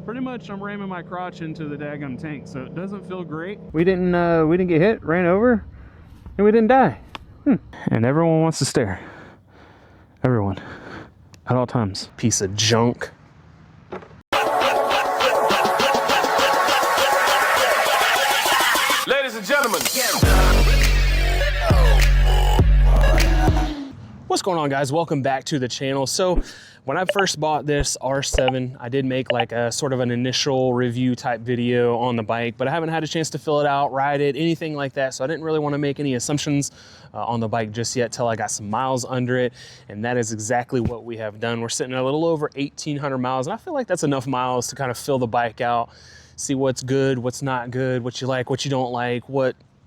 pretty much I'm ramming my crotch into the daggum tank, so it doesn't feel great. We didn't get hit, ran over, and we didn't die. And everyone wants to stare. Everyone, at all times. Piece of junk. Ladies and gentlemen. What's going on, guys? Welcome back to the channel. So when I first bought this R7, I did make like a sort of an initial review type video on the bike, but I haven't had a chance to fill it out, ride it, anything like that. So I didn't really want to make any assumptions on the bike just yet till I got some miles under it. And that is exactly what we have done. We're sitting at a little over 1,800 miles. And I feel like that's enough miles to kind of fill the bike out, see what's good, what's not good, what you like, what you don't like,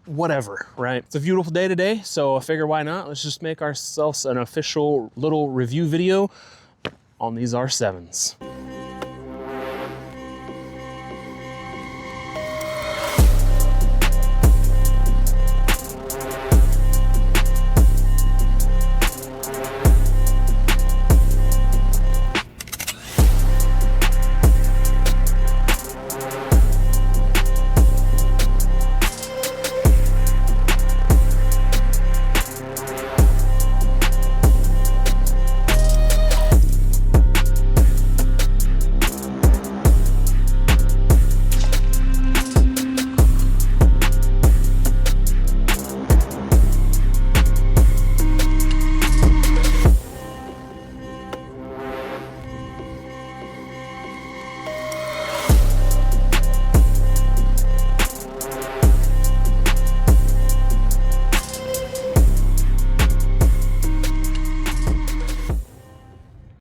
whatever, right? It's a beautiful day today, so I figure why not? Let's just make ourselves an official little review video on these R7s.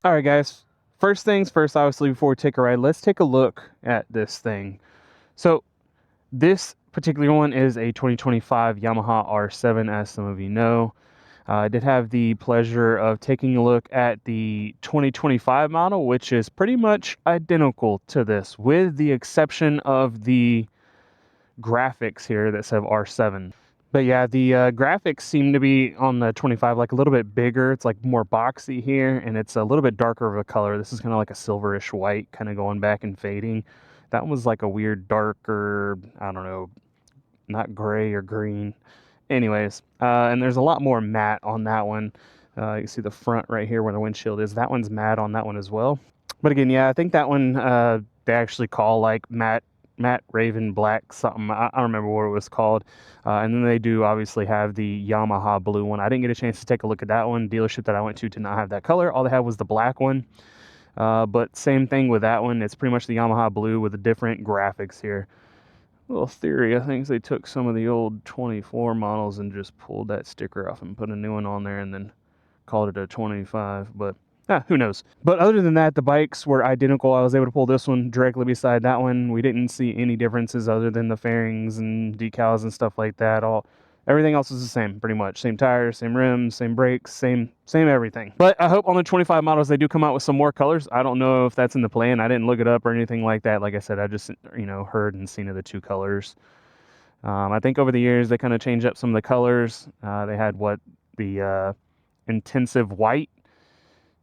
All right, guys, first things first, obviously, before we take a ride, let's take a look at this thing. So this particular one is a 2025 Yamaha R7, as some of you know. I did have the pleasure of taking a look at the 2025 model, which is pretty much identical to this, with the exception of the graphics here that say R7. But yeah, the graphics seem to be on the 25 like a little bit bigger. It's like more boxy here, and it's a little bit darker of a color. This is kind of like a silverish white, kind of going back and fading. That one was like a weird darker, I don't know, not gray or green. Anyways, and there's a lot more matte on that one. You can see the front right here where the windshield is. That one's matte on that one as well. But again, yeah, I think that one they actually call like matte Raven Black something. I don't remember what it was called. And then they do obviously have the Yamaha blue one. I didn't get a chance to take a look at that one. Dealership that I went to did not have that color. All they had was the black one. But same thing with that one. It's pretty much the Yamaha blue with the different graphics here. Little theory, I think they took some of the old 24 models and just pulled that sticker off and put a new one on there and then called it a 25. But who knows? But other than that, the bikes were identical. I was able to pull this one directly beside that one. We didn't see any differences other than the fairings and decals and stuff like that. Everything else is the same, pretty much. Same tires, same rims, same brakes, same everything. But I hope on the 25 models they do come out with some more colors. I don't know if that's in the plan. I didn't look it up or anything like that. Like I said, I just heard and seen of the two colors. I think over the years they kind of changed up some of the colors. They had the intensive white,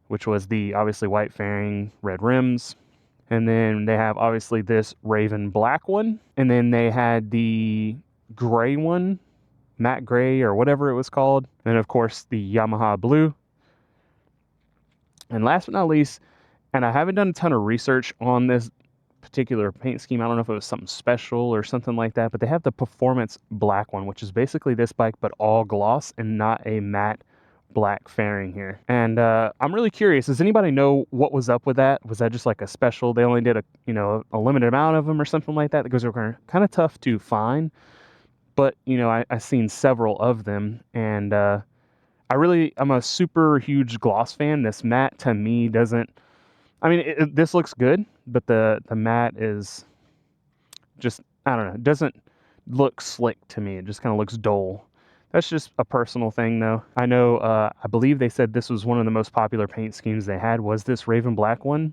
which was the obviously white fairing, red rims. And then they have obviously this Raven Black one. And then they had the gray one, matte gray or whatever it was called. And of course the Yamaha blue. And last but not least, and I haven't done a ton of research on this particular paint scheme. I don't know if it was something special or something like that, but they have the Performance Black one, which is basically this bike, but all gloss and not a matte black fairing here. And I'm really curious, does anybody know what was up with that? Was that just like a special? They only did a limited amount of them or something like that, because they're kind of tough to find. But I've seen several of them, and I'm a super huge gloss fan. This matte to me doesn't, I mean, this looks good, but the matte is just, I don't know, it doesn't look slick to me. It just kind of looks dull. That's just a personal thing, though. I know, I believe they said this was one of the most popular paint schemes they had, was this Raven Black one.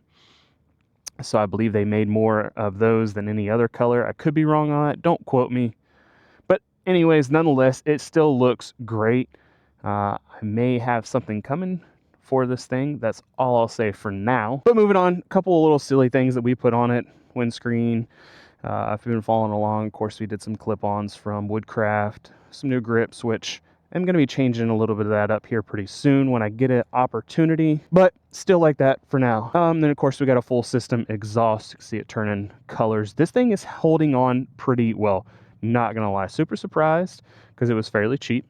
So I believe they made more of those than any other color. I could be wrong on that. Don't quote me. But anyways, nonetheless, it still looks great. I may have something coming for this thing. That's all I'll say for now. But moving on, a couple of little silly things that we put on it. Windscreen. I've been following along. Of course, we did some clip-ons from Woodcraft, some new grips, which I'm going to be changing a little bit of that up here pretty soon when I get an opportunity, but still like that for now. Then of course we got a full system exhaust. You can see it turning colors. This thing is holding on pretty well. Not gonna lie, super surprised because it was fairly cheap.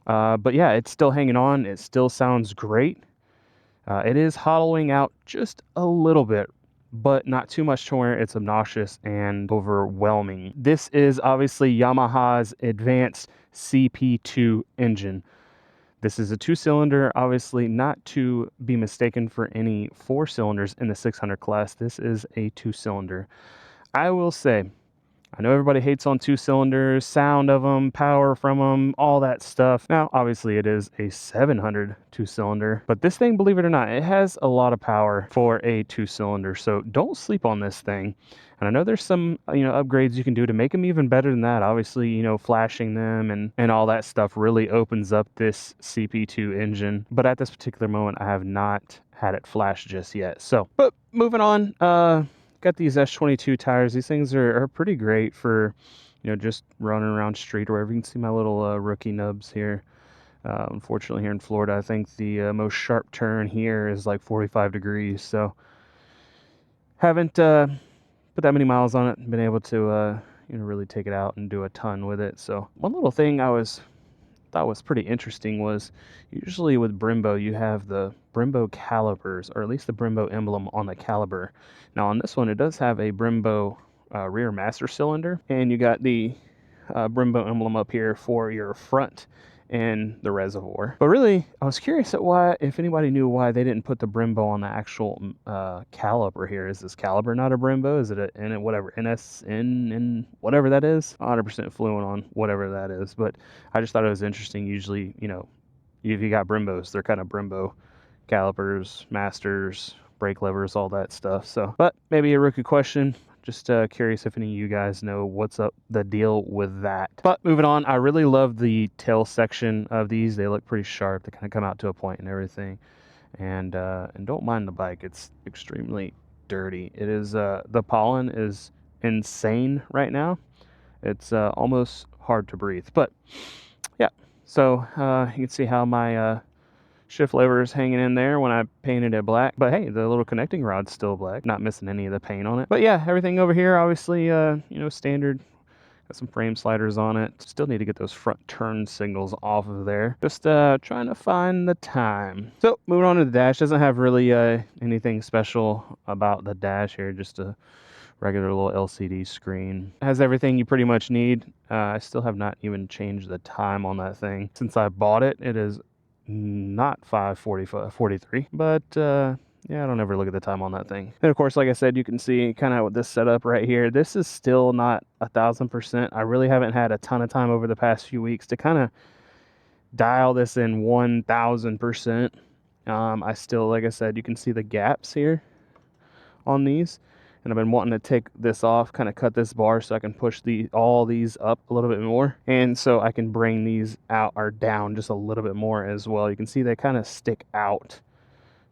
But yeah, it's still hanging on. It still sounds great. It is hollowing out just a little bit, but not too much to where it's obnoxious and overwhelming. This is obviously Yamaha's advanced CP2 engine. This is a 2-cylinder, obviously not to be mistaken for any 4 cylinders in the 600 class. This is a 2-cylinder. I will say, I know everybody hates on 2 cylinders, sound of them, power from them, all that stuff. Now, obviously it is a 700 2-cylinder, but this thing, believe it or not, it has a lot of power for a 2-cylinder. So don't sleep on this thing. And I know there's some, upgrades you can do to make them even better than that. Obviously, flashing them and all that stuff really opens up this CP2 engine. But at this particular moment, I have not had it flash just yet. So, but moving on, got these S22 tires. These things are pretty great for, just running around street or wherever. You can see my little rookie nubs here. Unfortunately, here in Florida, I think the most sharp turn here is like 45 degrees. So haven't put that many miles on it and been able to, really take it out and do a ton with it. So one little thing thought was pretty interesting was usually with Brembo you have the Brembo calipers, or at least the Brembo emblem on the caliper. Now on this one it does have a Brembo rear master cylinder, and you got the Brembo emblem up here for your front and the reservoir. But really, I was curious at why, if anybody knew why they didn't put the Brembo on the actual caliper here. Is this caliper not a Brembo? Is it a whatever NSN whatever that is? 100% fluent on whatever that is. But I just thought it was interesting. Usually, if you got Brembos, they're kind of Brembo calipers, masters, brake levers, all that stuff. So, but maybe a rookie question. Just curious if any of you guys know what's up the deal with that. But moving on, I really love the tail section of these. They look pretty sharp. They kind of come out to a point and everything. And don't mind the bike. It's extremely dirty. It is the pollen is insane right now. It's almost hard to breathe. But yeah, so you can see how my shift lever is hanging in there when I painted it black. But hey, the little connecting rod's still black. Not missing any of the paint on it. But yeah, everything over here, obviously, standard. Got some frame sliders on it. Still need to get those front turn signals off of there. Just trying to find the time. So moving on to the dash. Doesn't have really anything special about the dash here. Just a regular little LCD screen. It has everything you pretty much need. I still have not even changed the time on that thing. Since I bought it, it is not 5:43, but yeah, I don't ever look at the time on that thing. And of course, like I said, you can see kind of with this setup right here, this is still not 1,000%. I really haven't had a ton of time over the past few weeks to kind of dial this in 1,000%. I still, like I said, you can see the gaps here on these. And I've been wanting to take this off, kind of cut this bar so I can push all these up a little bit more. And so I can bring these out or down just a little bit more as well. You can see they kind of stick out.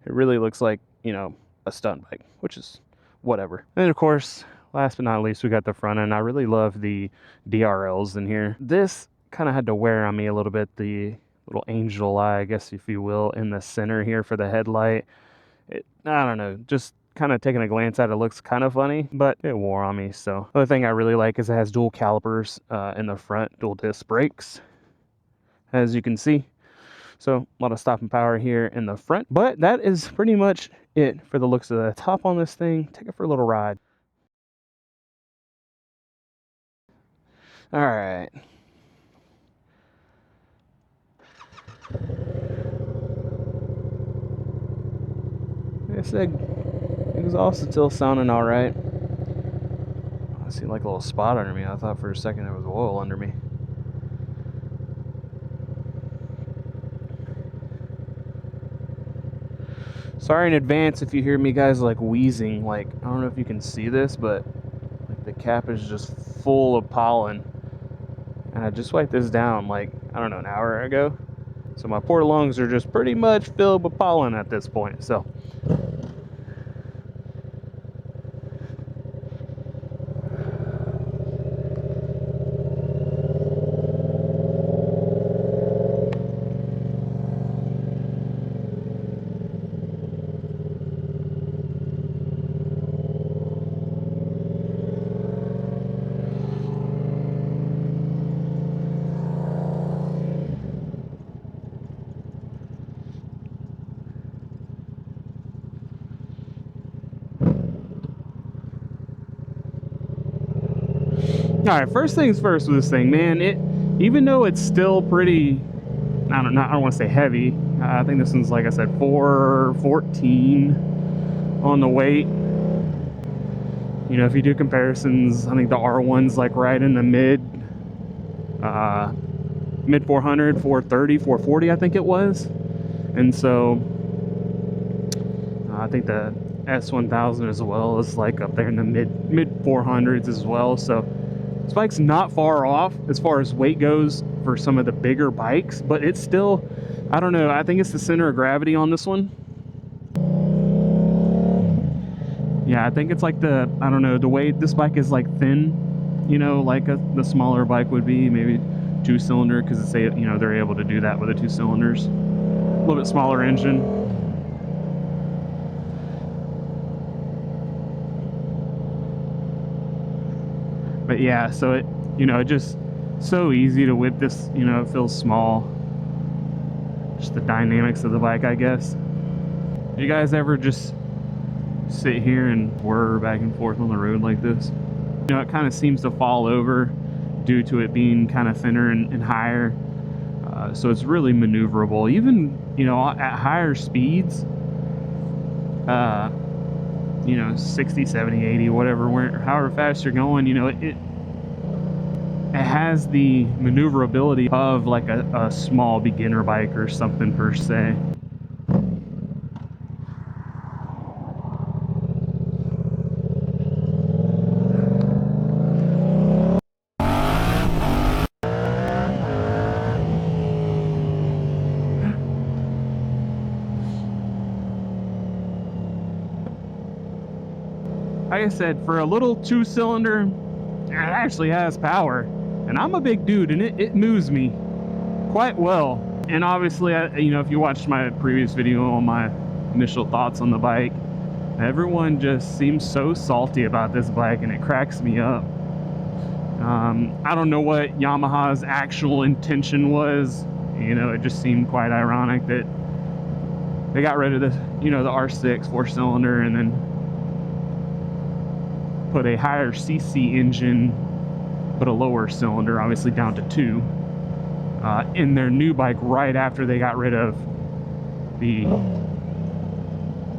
It really looks like, a stunt bike, which is whatever. And of course, last but not least, we got the front end. I really love the DRLs in here. This kind of had to wear on me a little bit, the little angel eye, I guess, if you will, in the center here for the headlight. I don't know, just kind of taking a glance at it looks kind of funny, but it wore on me. So the other thing I really like is it has dual calipers in the front, dual disc brakes, as you can see. So a lot of stopping power here in the front, but that is pretty much it for the looks of the top on this thing. Take it for a little ride. All right. Like I said, exhaust is still sounding all right. I see like a little spot under me. I thought for a second there was oil under me. Sorry in advance if you hear me guys like wheezing. Like, I don't know if you can see this, but like the cap is just full of pollen. And I just wiped this down like, I don't know, an hour ago. So my poor lungs are just pretty much filled with pollen at this point. So all right, first things first with this thing, man. Even though it's still pretty, I don't want to say heavy. I think this one's, like I said, 414 on the weight. You know, if you do comparisons, I think the R1's like right in the mid 400, 430, 440, I think it was. And so I think the S1000 as well is like up there in the mid 400s as well. So this bike's not far off as far as weight goes for some of the bigger bikes, but it's still, I don't know, I think it's the center of gravity on this one. Yeah, I think it's like the, I don't know, the way this bike is like thin, you know, like the smaller bike would be, maybe 2-cylinder, because it's, you know, they're able to do that with the 2 cylinders. A little bit smaller engine. But yeah, so it, you know, just so easy to whip this, you know, it feels small. Just the dynamics of the bike, I guess. You guys ever just sit here and whir back and forth on the road like this? You know, it kind of seems to fall over due to it being kind of thinner and higher. So it's really maneuverable. Even, you know, at higher speeds, you know, 60, 70, 80, whatever, however fast you're going, you know, it has the maneuverability of like a small beginner bike or something per se. Like I said, for a little 2-cylinder, it actually has power. And I'm a big dude, and it moves me quite well. And obviously, you know, if you watched my previous video on my initial thoughts on the bike, everyone just seems so salty about this bike, and it cracks me up. I don't know what Yamaha's actual intention was. You know, it just seemed quite ironic that they got rid of the, you know, the R6 4-cylinder and then put a higher cc engine, but a lower cylinder, obviously down to 2, in their new bike right after they got rid of the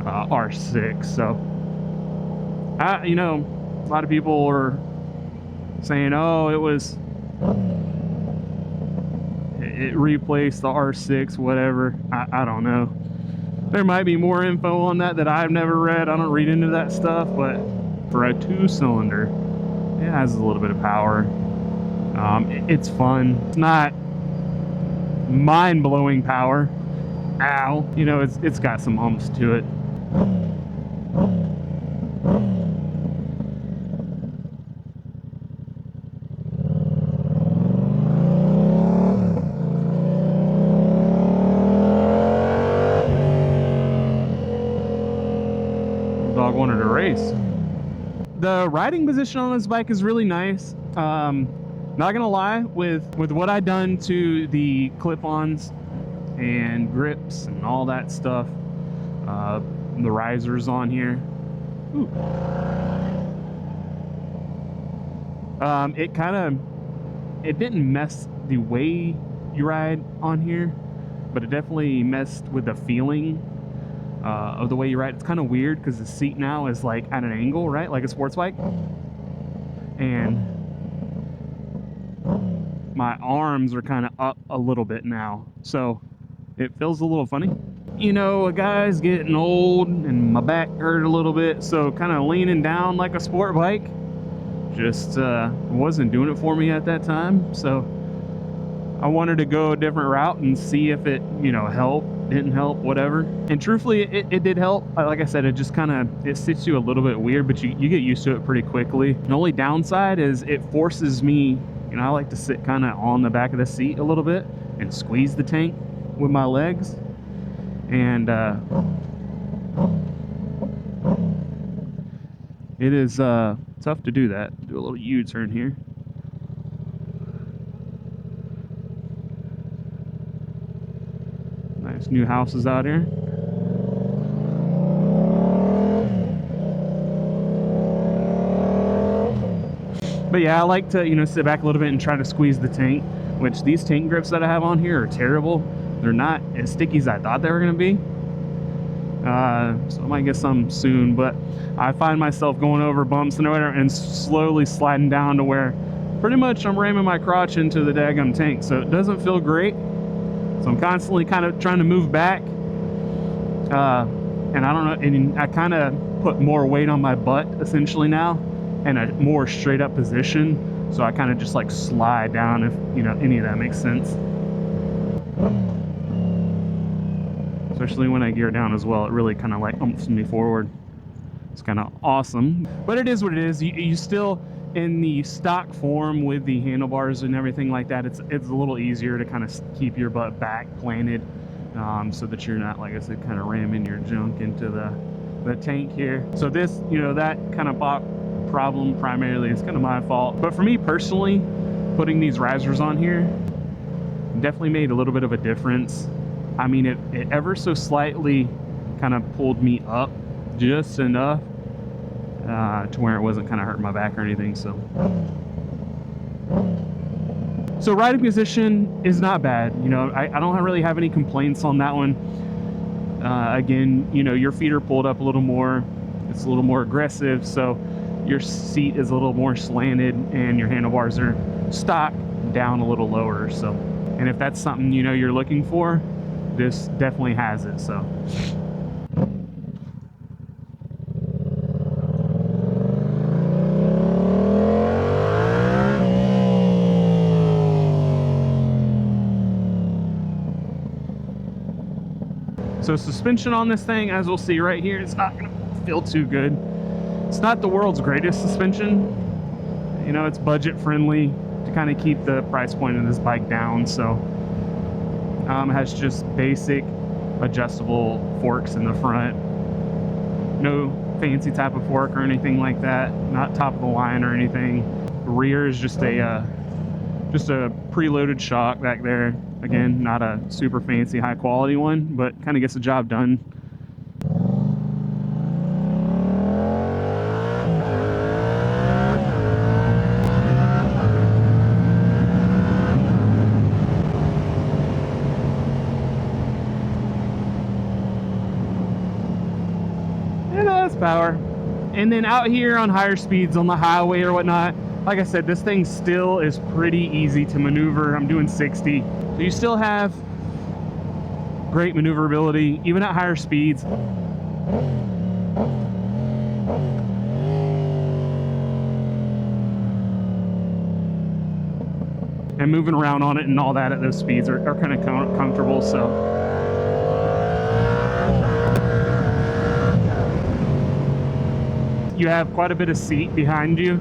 R6. So, you know, a lot of people are saying, oh, it replaced the R6, whatever. I don't know. There might be more info on that I've never read. I don't read into that stuff, but for a 2-cylinder, it has a little bit of power. It's fun. It's not mind-blowing power. Ow. You know, it's got some umps to it. Dog wanted to race. The riding position on this bike is really nice. Not gonna lie, with what I've done to the clip-ons and grips and all that stuff, the risers on here, ooh. It didn't mess the way you ride on here, but it definitely messed with the feeling of the way you ride. It's kind of weird because the seat now is like at an angle, right? Like a sports bike. And my arms are kind of up a little bit now. So it feels a little funny. You know, a guy's getting old and my back hurt a little bit. So kind of leaning down like a sport bike just wasn't doing it for me at that time. So I wanted to go a different route and see if it, you know, helped, didn't help, whatever. And truthfully, it did help. Like I said, it just kind of, it sits you a little bit weird, but you get used to it pretty quickly. The only downside is it forces me, you know, I like to sit kind of on the back of the seat a little bit and squeeze the tank with my legs. And it is tough to do that. Do a little U-turn here. Nice new houses out here. But yeah, I like to, you know, sit back a little bit and try to squeeze the tank, which these tank grips that I have on here are terrible. They're not as sticky as I thought they were going to be. So I might get some soon, but I find myself going over bumps and whatever and slowly sliding down to where pretty much I'm ramming my crotch into the daggum tank. So it doesn't feel great. So I'm constantly kind of trying to move back. And I don't know, and I kind of put more weight on my butt essentially now in a more straight up position. So I kind of just like slide down, if you know any of that makes sense. Especially when I gear down as well, it really kind of like umps me forward. It's kind of awesome, but it is what it is. You still, in the stock form with the handlebars and everything like that, it's a little easier to kind of keep your butt back planted, so that you're not, like I said, kind of ramming your junk into the tank here. So this, you know, that kind of problem primarily is kind of my fault. But for me personally, putting these risers on here definitely made a little bit of a difference. I mean, it ever so slightly kind of pulled me up just enough to where it wasn't kind of hurting my back or anything. So riding position is not bad. You know, I don't really have any complaints on that one. Again, you know, your feet are pulled up a little more. It's a little more aggressive. So your seat is a little more slanted and your handlebars are stock down a little lower. So, and if that's something, you know, you're looking for, this definitely has it. So suspension on this thing, as we'll see right here, it's not gonna feel too good. It's not the world's greatest suspension. You know, it's budget friendly to kind of keep the price point of this bike down. So it has just basic adjustable forks in the front. No fancy type of fork or anything like that. Not top of the line or anything. The rear is just a preloaded shock back there. Again, not a super fancy high quality one, but kind of gets the job done. You know, that's power. And then out here on higher speeds on the highway or whatnot, like I said, this thing still is pretty easy to maneuver. I'm doing 60. So you still have great maneuverability, even at higher speeds. And moving around on it and all that at those speeds are kind of comfortable. So you have quite a bit of seat behind you,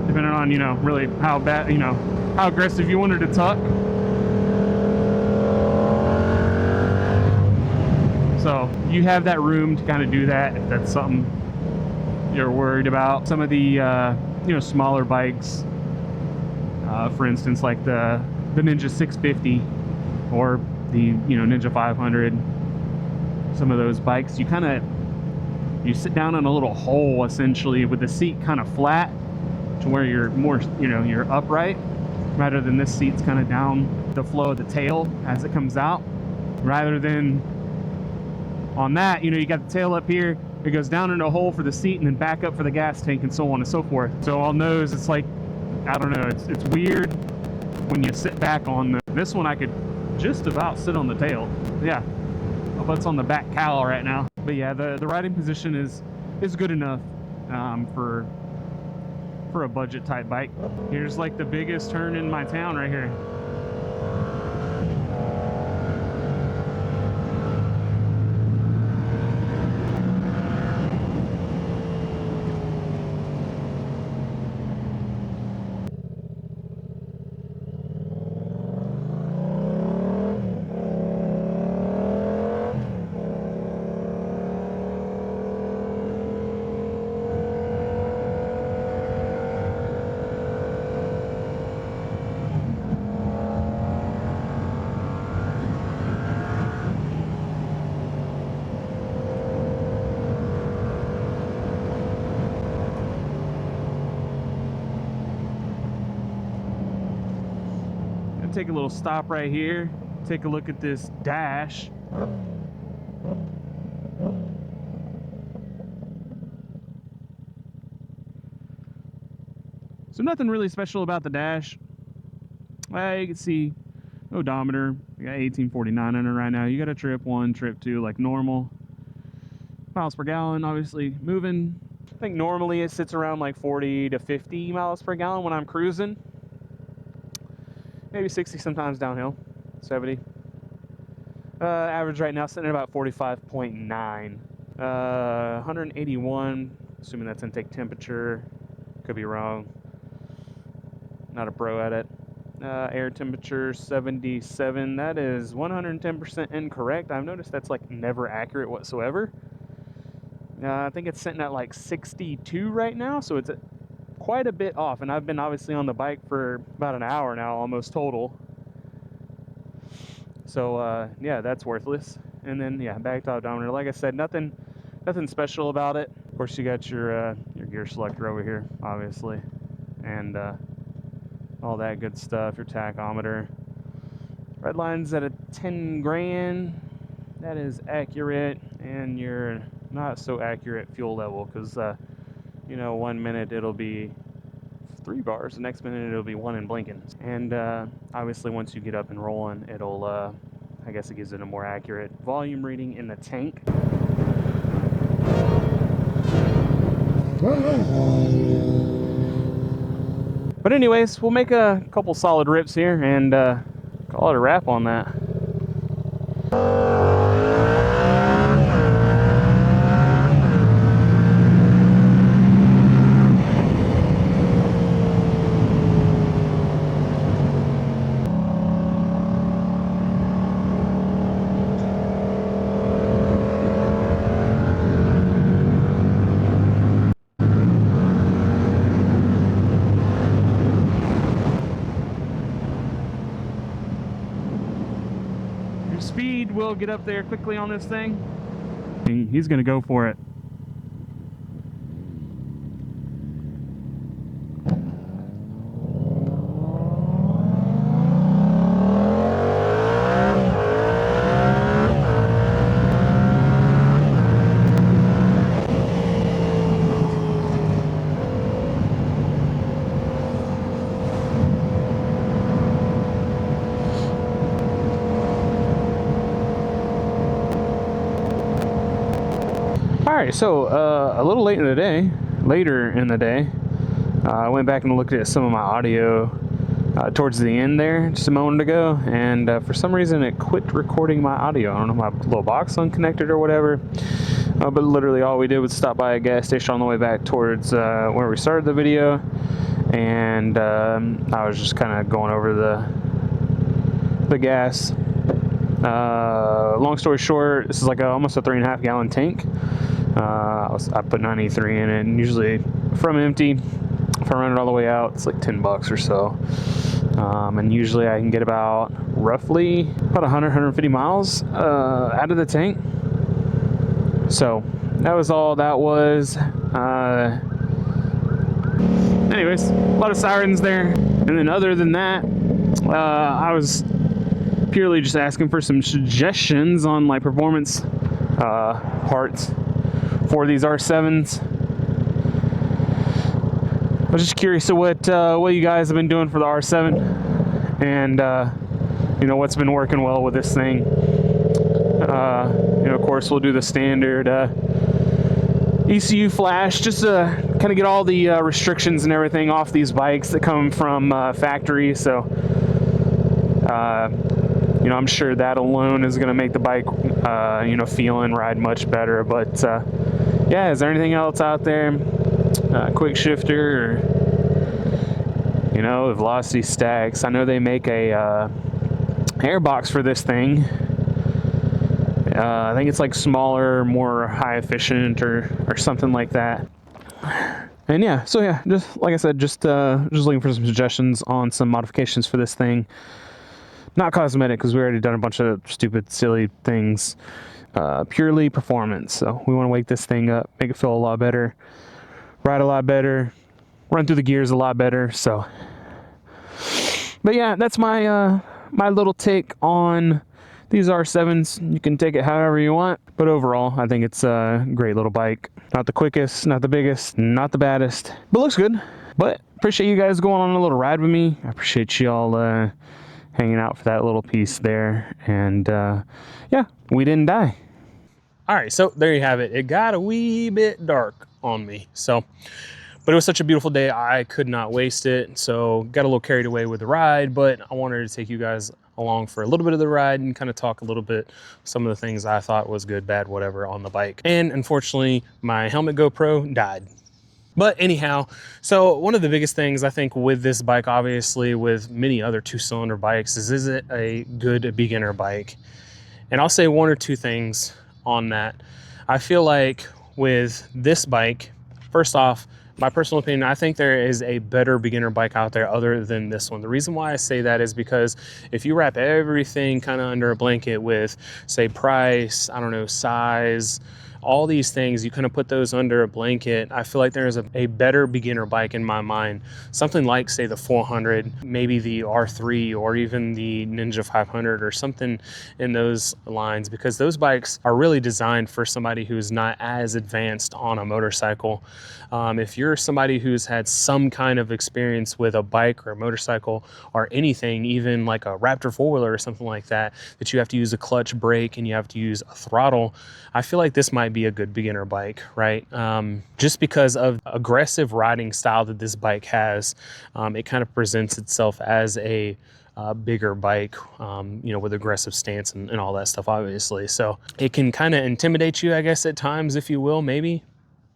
depending on, you know, really how bad, you know, how aggressive you wanted to tuck. So you have that room to kind of do that if that's something you're worried about. Some of the you know, smaller bikes, for instance, like the Ninja 650 or the, you know, Ninja 500, some of those bikes, you sit down in a little hole essentially with the seat kind of flat to where you're more, you know, you're upright, rather than this seat's kind of down the flow of the tail as it comes out. Rather than on that, you know, you got the tail up here, it goes down in a hole for the seat and then back up for the gas tank and so on and so forth. So on those, it's like, I don't know, it's weird when you sit back on this one. I could just about sit on the tail. Yeah, my butt's on the back cowl right now. But yeah, the riding position is good enough for a budget type bike. Here's like the biggest turn in my town right here. take a little stop right here, take a look at this dash. So nothing really special about the dash. You can see odometer. We got 1849 in it right now. You got a trip 1, trip 2, like normal. Miles per gallon, obviously moving. I think normally it sits around like 40 to 50 miles per gallon when I'm cruising. Maybe 60 sometimes downhill, 70. Average right now sitting at about 45.9. 181, assuming that's intake temperature. Could be wrong. Not a pro at it. Air temperature 77. That is 110% incorrect. I've noticed that's like never accurate whatsoever. I think it's sitting at like 62 right now, so it's quite a bit off. And I've been obviously on the bike for about an hour now, almost total. So yeah, that's worthless. And then yeah, back to odometer. Like I said, nothing special about it. Of course, you got your gear selector over here, obviously, and all that good stuff. Your tachometer. Red line's at a 10 grand. That is accurate, and your not so accurate fuel level, because you know, 1 minute it'll be 3 bars, the next minute it'll be 1 and blinking. And obviously once you get up and rolling, it'll I guess it gives it a more accurate volume reading in the tank. But anyways, we'll make a couple solid rips here and call it a wrap on that. Speed will get up there quickly on this thing. He's gonna go for it. Alright, so a little later in the day, I went back and looked at some of my audio towards the end there, just a moment ago, and for some reason it quit recording my audio. I don't know, my little box unconnected or whatever, but literally all we did was stop by a gas station on the way back towards where we started the video, and I was just kind of going over the gas. Long story short, this is like almost a 3.5 gallon tank. I put 93 in it, and usually from empty, if I run it all the way out, it's like $10 or so. And usually I can get about roughly about 150 miles out of the tank. So that was all that was. Anyways, a lot of sirens there. And then other than that, I was purely just asking for some suggestions on like performance parts for these R7s. I was just curious of what you guys have been doing for the R7, and you know, what's been working well with this thing. You know, of course, we'll do the standard ECU flash, just to kind of get all the restrictions and everything off these bikes that come from factory. So you know, I'm sure that alone is going to make the bike you know, feel and ride much better. But yeah, is there anything else out there? Quick shifter, or you know, velocity stacks. I know they make a air box for this thing. I think it's like smaller, more high efficient, or something like that. And yeah, so yeah, just like I said, just looking for some suggestions on some modifications for this thing. Not cosmetic, because we already done a bunch of stupid, silly things. Purely performance. So we want to wake this thing up, make it feel a lot better, ride a lot better, run through the gears a lot better. So But yeah, that's my my little take on these R7s. You can take it however you want, but overall, I think it's a great little bike. Not the quickest, not the biggest, not the baddest, but looks good. But appreciate you guys going on a little ride with me. I appreciate y'all hanging out for that little piece there. And yeah, we didn't die. All right, so there you have it. It got a wee bit dark on me. So, but it was such a beautiful day, I could not waste it. So got a little carried away with the ride, but I wanted to take you guys along for a little bit of the ride and kind of talk a little bit some of the things I thought was good, bad, whatever on the bike. And unfortunately, my helmet GoPro died. But anyhow, so one of the biggest things I think with this bike, obviously with many other two-cylinder bikes, is it a good beginner bike? And I'll say one or two things on that. I feel like with this bike, first off, my personal opinion, I think there is a better beginner bike out there other than this one. The reason why I say that is because if you wrap everything kind of under a blanket with, say, price, I don't know, size, all these things, you kind of put those under a blanket, I feel like there's a better beginner bike in my mind. Something like, say, the 400, maybe the R3, or even the Ninja 500 or something in those lines, because those bikes are really designed for somebody who's not as advanced on a motorcycle. If you're somebody who's had some kind of experience with a bike or a motorcycle or anything, even like a Raptor four-wheeler or something like that, that you have to use a clutch, brake, and you have to use a throttle, I feel like this might be a good beginner bike, right? Just because of aggressive riding style that this bike has, it kind of presents itself as a bigger bike, you know, with aggressive stance and all that stuff, obviously. So it can kind of intimidate you, I guess, at times, if you will, maybe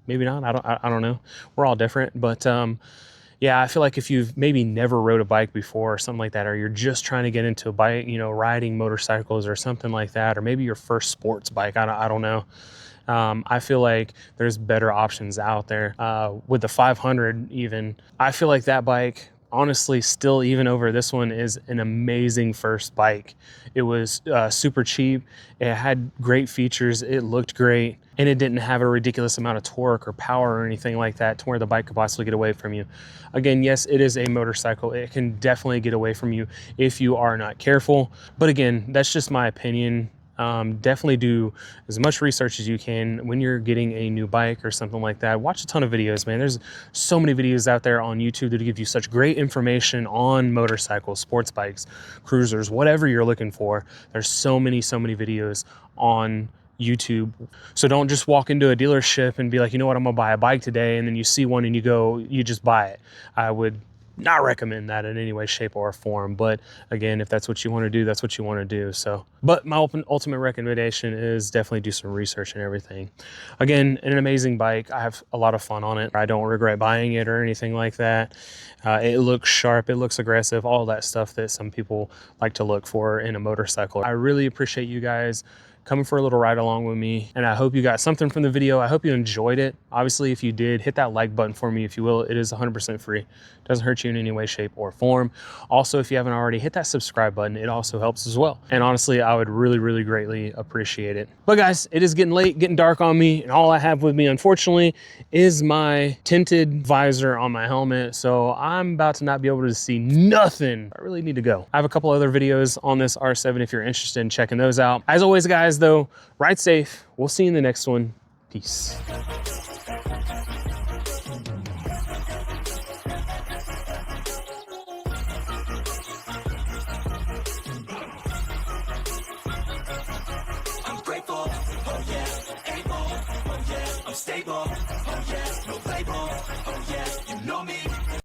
not. I don't know. We're all different, but yeah, I feel like if you've maybe never rode a bike before or something like that, or you're just trying to get into a bike, you know, riding motorcycles or something like that, or maybe your first sports bike, I don't know. I feel like there's better options out there. With the 500 even, I feel like that bike, honestly, still even over this one, is an amazing first bike. It was super cheap. It had great features. It looked great. And it didn't have a ridiculous amount of torque or power or anything like that to where the bike could possibly get away from you. Again, yes, it is a motorcycle. It can definitely get away from you if you are not careful. But again, that's just my opinion. Definitely do as much research as you can when you're getting a new bike or something like that. Watch a ton of videos, man. There's so many videos out there on YouTube that give you such great information on motorcycles, sports bikes, cruisers, whatever you're looking for. There's so many videos on YouTube. So don't just walk into a dealership and be like, you know what, I'm gonna buy a bike today, and then you see one and you just buy it. I would not recommend that in any way, shape, or form. But again, if that's what you want to do, that's what you want to do. So, but my ultimate recommendation is definitely do some research and everything. Again, an amazing bike. I have a lot of fun on it. I don't regret buying it or anything like that. It looks sharp, it looks aggressive, all that stuff that some people like to look for in a motorcycle. I really appreciate you guys coming for a little ride along with me, and I hope you got something from the video. I hope you enjoyed it. Obviously, if you did, hit that like button for me, if you will. It is 100% free. Doesn't hurt you in any way, shape, or form. Also, if you haven't already, hit that subscribe button. It also helps as well. And honestly, I would really greatly appreciate it. But guys, it is getting late, getting dark on me, and all I have with me, unfortunately, is my tinted visor on my helmet. So I'm about to not be able to see nothing. I really need to go. I have a couple other videos on this R7 if you're interested in checking those out. As always, guys, though, ride safe. We'll see you in the next one. Peace. I'm grateful, oh yeah, able, oh yeah, I'm stable.